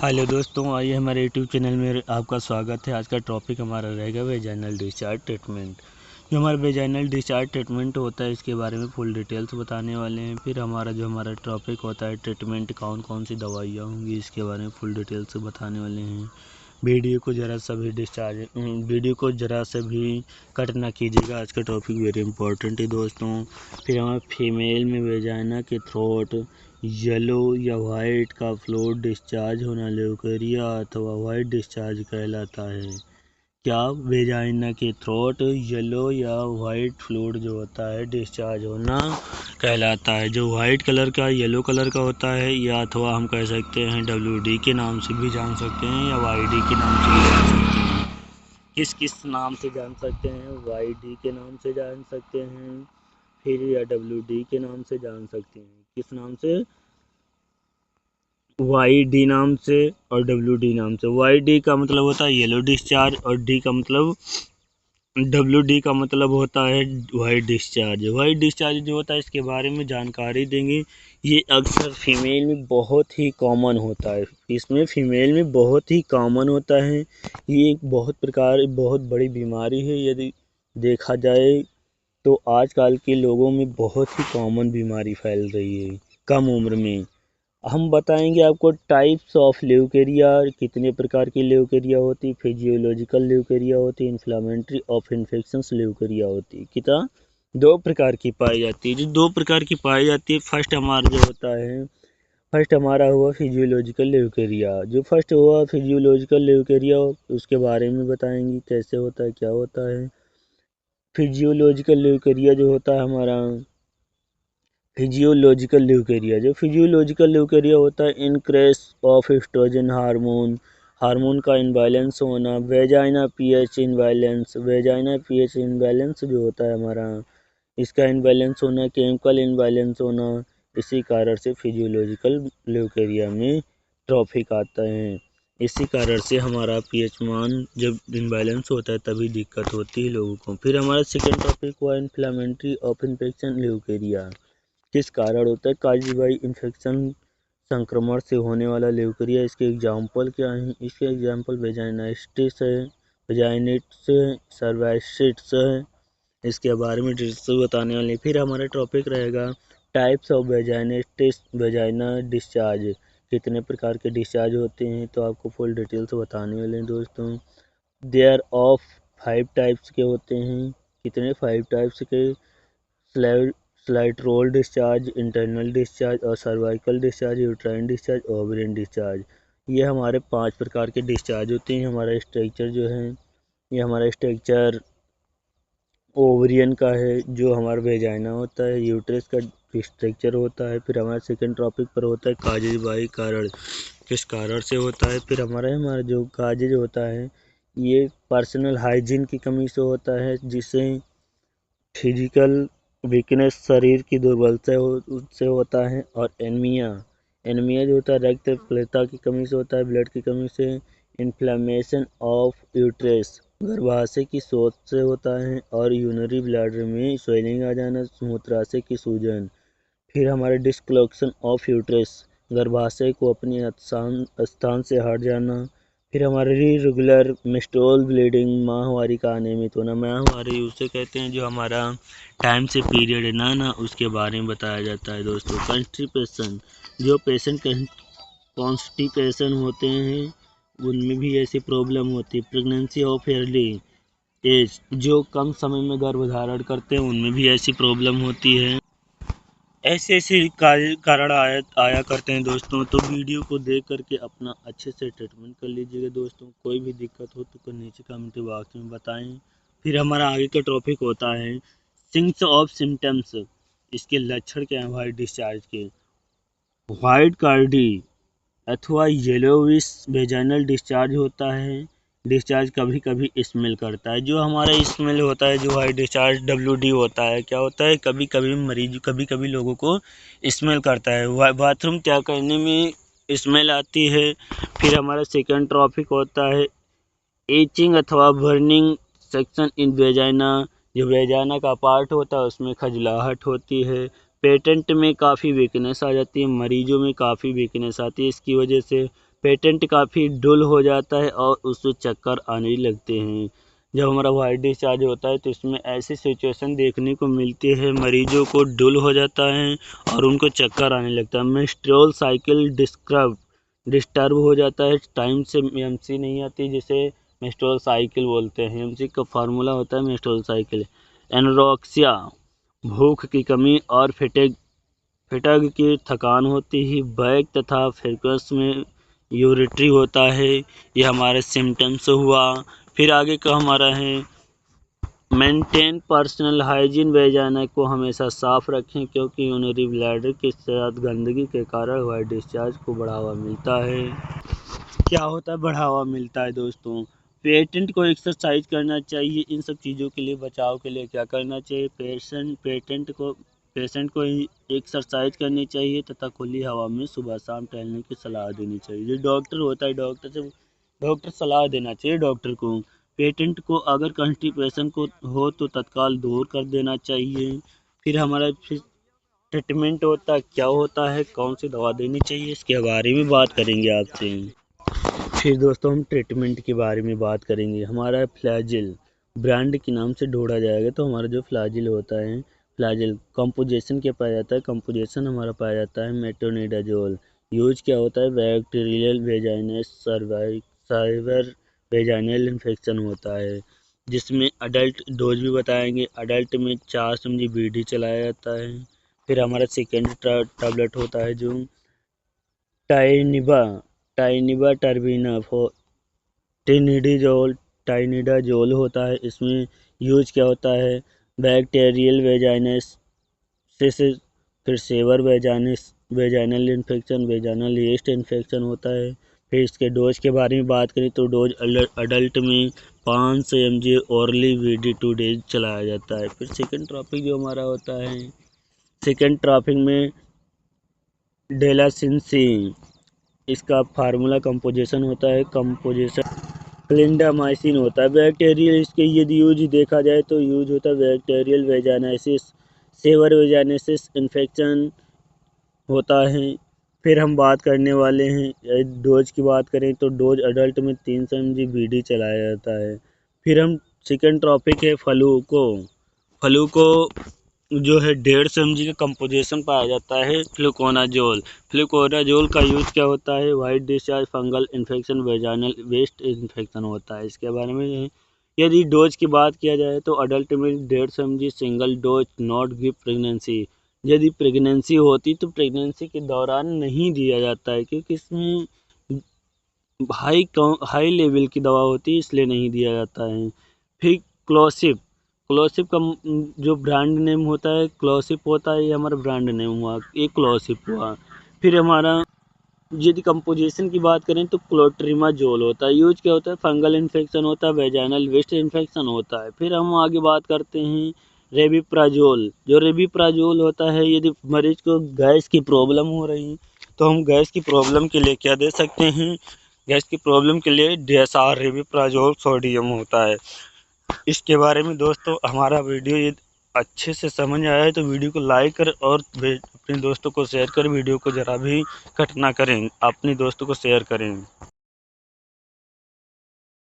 Hello दोस्तों, आइए हमारे यूट्यूब चैनल में आपका स्वागत है। आज का टॉपिक हमारा रहेगा वेजाइनल डिस्चार्ज ट्रीटमेंट। जो हमारा वेजाइनल डिस्चार्ज ट्रीटमेंट होता है इसके बारे में फुल डिटेल्स बताने वाले हैं। फिर हमारा टॉपिक होता है ट्रीटमेंट, कौन कौन सी दवाइयाँ होंगी इसके बारे में फुल डिटेल्स बताने वाले हैं। वीडियो को ज़रा सा भी कट ना कीजिएगा, आज का टॉपिक वेरी इंपॉर्टेंट है दोस्तों। फिर हमारे फीमेल में वेजाइना के थ्रोट येलो या वाइट का फ्लूइड डिस्चार्ज होना ल्यूकेरिया अथवा वाइट डिस्चार्ज कहलाता है। क्या वेजाइना के थ्रोट येलो या वाइट फ्लूइड जो होता है डिस्चार्ज होना कहलाता है। जो वाइट कलर का येलो कलर का होता है या अथवा हम कह सकते हैं WD के नाम से भी जान सकते हैं या YD के नाम से भी जान सकते हैं। किस किस नाम से जान सकते हैं? YD के नाम से जान सकते हैं, फिर या WD के नाम से जान सकते हैं। किस नाम से? YD नाम से और WD नाम से। YD का मतलब होता है येलो डिस्चार्ज और WD का मतलब होता है वाइट डिस्चार्ज। वाइट डिस्चार्ज जो होता है इसके बारे में जानकारी देंगे। ये अक्सर फीमेल में बहुत ही कॉमन होता है। इसमें फीमेल में बहुत ही कॉमन होता है। ये एक बहुत बड़ी बीमारी है। यदि देखा जाए तो आजकल के लोगों में बहुत ही कॉमन बीमारी फैल रही है कम उम्र में। हम बताएंगे आपको टाइप्स ऑफ ल्यूकेरिया, कितने प्रकार की ल्यूकेरिया होती, फिजियोलॉजिकल ल्यूकेरिया होती, इन्फ्लामेटरी ऑफ इन्फेक्शंस ल्यूकेरिया होती। कितना? 2 प्रकार की पाई जाती है। जो 2 प्रकार की पाई जाती है, फर्स्ट हमारा हुआ फिजियोलॉजिकल ल्यूकेरिया। जो फर्स्ट हुआ फिजियोलॉजिकल ल्यूकेरिया उसके बारे में बताएंगे कैसे होता है, क्या होता है। फिजियोलॉजिकल ल्यूकेरिया जो होता है हमारा फिजियोलॉजिकल ल्यूकेरिया होता है इनक्रेस ऑफ एस्ट्रोजन हार्मोन का इनबैलेंस होना, वेजाइना पीएच इनबैलेंस जो होता है हमारा, इसका इनबैलेंस होना, केमिकल इनबैलेंस होना। इसी कारण से फिजियोलॉजिकल ल्यूकेरिया में ट्रॉफिक आता है। इसी कारण से हमारा पीएच मान जब इनबैलेंस होता है तभी दिक्कत होती है लोगों को। फिर हमारा सेकेंड टॉपिक हुआ इन्फ्लामेटरी ऑफ इन्फेक्शन ल्यूकेरिया। किस कारण होता है? काइजिवाई इन्फेक्शन संक्रमण से होने वाला ल्यूकेरिया। इसके एग्जाम्पल क्या हैं? इसके एग्जाम्पल वेजाइनाइटिस है, वेजाइनिटिस है, सर्वाइसिस है। इसके बारे में डिटेल्स बताने वाले। फिर हमारा टॉपिक रहेगा टाइप्स ऑफ वेजाइनिटिस, वेजाइना डिस्चार्ज, कितने प्रकार के डिस्चार्ज होते हैं, तो आपको फुल डिटेल्स बताने वाले हैं दोस्तों। देयर ऑफ 5 टाइप्स के होते हैं। कितने? 5 टाइप्स के। स्लाइटरोल डिस्चार्ज, इंटरनल डिस्चार्ज और cervical discharge, uterine discharge, ovarian discharge. ये हमारे 5 प्रकार के डिस्चार्ज होते हैं। हमारा स्ट्रक्चर जो है, ये हमारा स्ट्रक्चर ओवरियन का है जो हमारा वेजाइना होता है, यूट्रस का स्ट्रक्चर होता है। फिर हमारा सेकंड टॉपिक पर होता है काजिज़बाई कारण, किस कारण से होता है। फिर हमारा जो काजिज होता है ये पर्सनल हाइजीन की कमी से होता है, जिससे फिजिकल वीकनेस, शरीर की दुर्बलता उससे होता है। और एनीमिया जो होता है रक्त प्लेटलेट की कमी से होता है, ब्लड की कमी से। इन्फ्लेमेशन ऑफ यूट्रस गर्भाशय की सोज से होता है। और यूनरी ब्लैडर में स्वेलिंग आ जाना, मूत्राशय की सूजन। फिर हमारा डिस्कलोक्शन ऑफ यूट्रस गर्भाशय को अपने स्थान से हट जाना। फिर हमारे रेगुलर मेंस्ट्रुअल ब्लीडिंग, माहवारी का अनियमित होना। माहवारी उसे कहते हैं जो हमारा टाइम से पीरियड ना उसके बारे में बताया जाता है दोस्तों। कॉन्स्टिपेशन, जो पेशेंट कॉन्स्टिपेशन होते हैं उनमें भी ऐसी प्रॉब्लम होती है। प्रेगनेंसी ऑफ अर्ली एज, जो कम समय में गर्भधारण करते हैं उनमें भी ऐसी प्रॉब्लम होती है। ऐसे कारण आया करते हैं दोस्तों। तो वीडियो को देख करके अपना अच्छे से ट्रीटमेंट कर लीजिएगा दोस्तों। कोई भी दिक्कत हो तो नीचे कमेंट बॉक्स में बताएं। फिर हमारा आगे का टॉपिक होता है सिग्न्स ऑफ सिम्टम्स, इसके लक्षण क्या हैं वाइट डिस्चार्ज के। वाइट कार्डी अथवा येलोविश वेजाइनल डिस्चार्ज होता है। डिस्चार्ज कभी कभी स्मेल करता है। जो हमारा स्मेल होता है, जो वाइट डिस्चार्ज WD होता है, क्या होता है, कभी कभी लोगों को स्मेल करता है। बाथरूम त्याग करने में स्मेल आती है। फिर हमारा सेकंड टॉपिक होता है एचिंग अथवा बर्निंग सेक्शन इन वेजाइना, जो वेजाइना का पार्ट होता है उसमें खजलाहट होती है। पेटेंट में काफ़ी वीकनेस आ जाती है, मरीजों में काफ़ी वीकनेस आती है। इसकी वजह से पेशेंट काफ़ी डुल हो जाता है और उससे चक्कर आने लगते हैं। जब हमारा वाइट डिस्चार्ज होता है तो इसमें ऐसी सिचुएशन देखने को मिलती है, मरीजों को डुल हो जाता है और उनको चक्कर आने लगता है। मेंस्ट्रुअल साइकिल डिस्टर्ब हो जाता है, टाइम से एमसी नहीं आती, जिसे मेंस्ट्रुअल साइकिल बोलते हैं। एमसी का फार्मूला होता है मेंस्ट्रुअल साइकिल। एनोरेक्सिया, भूख की कमी और फिटग की थकान होती ही, बैक तथा फेकस में यूरिट्री होता है। ये हमारे सिम्टम्स हुआ। फिर आगे का हमारा है मेंटेन पर्सनल हाइजीन। वेजाइना को हमेशा साफ रखें क्योंकि यूरिनरी ब्लैडर के साथ गंदगी के कारण वाइट डिस्चार्ज को बढ़ावा मिलता है। क्या होता है बढ़ावा मिलता है दोस्तों? पेशेंट को एक्सरसाइज करना चाहिए। इन सब चीज़ों के लिए बचाव के लिए क्या करना चाहिए? पेशेंट को एक्सरसाइज करनी चाहिए तथा खुली हवा में सुबह शाम टहलने की सलाह देनी चाहिए। जो डॉक्टर होता है डॉक्टर सलाह देना चाहिए डॉक्टर को। पेशेंट को अगर कॉन्स्टिपेशन को हो तो तत्काल दूर कर देना चाहिए। फिर हमारा ट्रीटमेंट होता है, क्या होता है, कौन सी दवा देनी चाहिए, इसके बारे में बात करेंगे आपसे। फिर दोस्तों हम ट्रीटमेंट के बारे में बात करेंगे। हमारा फ्लैजिल ब्रांड के नाम से ढूंढा जाएगा तो हमारा जो फ्लैजिल होता है, फ्लैजिल कंपोजिशन क्या पाया जाता है? कंपोजिशन हमारा पाया जाता है मेट्रोनिडाजोल। यूज क्या होता है? Bacterial vaginal survivor vaginal infection होता है, जिसमें अडल्ट डोज भी बताएंगे। अडल्ट में 4 mg BD चलाया जाता है। फिर हमारा सेकेंड टैबलेट होता है जो टाइनिबा टर्बिना टाइनिडाजोल होता है। इसमें यूज क्या होता है? बैक्टीरियल वेजाइनसिस, फिर severe vaginal infection, vaginal yeast infection होता है। फिर इसके डोज के बारे में बात करें तो डोज अडल्ट में 500 mg ओरली BD 2 डेज चलाया जाता है। फिर सेकेंड ट्रॉपिक जो हमारा होता है, सेकेंड ट्रॉपिक में डेलासिनसिन, इसका फार्मूला कंपोजिशन होता है क्लिंडामाइसिन होता है। बैक्टीरियल इसके यदि यूज देखा जाए तो यूज होता है बैक्टीरियल वेजाइनाइसिस, सेवर वेजाइनाइसिस इन्फेक्शन होता है। फिर हम बात करने वाले हैं डोज की बात करें तो डोज अडल्ट में 300 mg BD चलाया जाता है। फिर हम सेकेंड टॉपिक है फ्लू को जो है 150 mg का कंपोजिशन पाया जाता है फ्लुकोनाजोल का यूज क्या होता है? White discharge, fungal infection, vaginal yeast infection होता है। इसके बारे में यदि डोज की बात किया जाए तो अडल्ट में 150 mg single dose, not give pregnancy. यदि प्रेगनेंसी होती तो प्रेगनेंसी के दौरान नहीं दिया जाता है क्योंकि इसमें हाई लेवल की दवा होती है, इसलिए नहीं दिया जाता है। फिर क्लोसिप का जो ब्रांड नेम होता है क्लोसिप होता है, ये हमारा ब्रांड नेम हुआ, ये क्लोसिप हुआ। फिर हमारा यदि कंपोजिशन की बात करें तो क्लोट्रिमाजोल होता है। यूज क्या होता है? फंगल इन्फेक्शन होता है, वेजाइनल वेस्ट इन्फेक्शन होता है। फिर हम आगे बात करते हैं रेबिप्राजोल। जो रेबिप्राजोल होता है, यदि मरीज को गैस की प्रॉब्लम हो रही तो हम गैस की प्रॉब्लम के लिए क्या दे सकते हैं? गैस की प्रॉब्लम के लिए DSR रेबिप्राजोल सोडियम होता है। इसके बारे में दोस्तों हमारा वीडियो ये अच्छे से समझ आया है तो वीडियो को लाइक कर और अपने दोस्तों को शेयर कर, वीडियो को ज़रा भी कट ना करें, अपने दोस्तों को शेयर करें।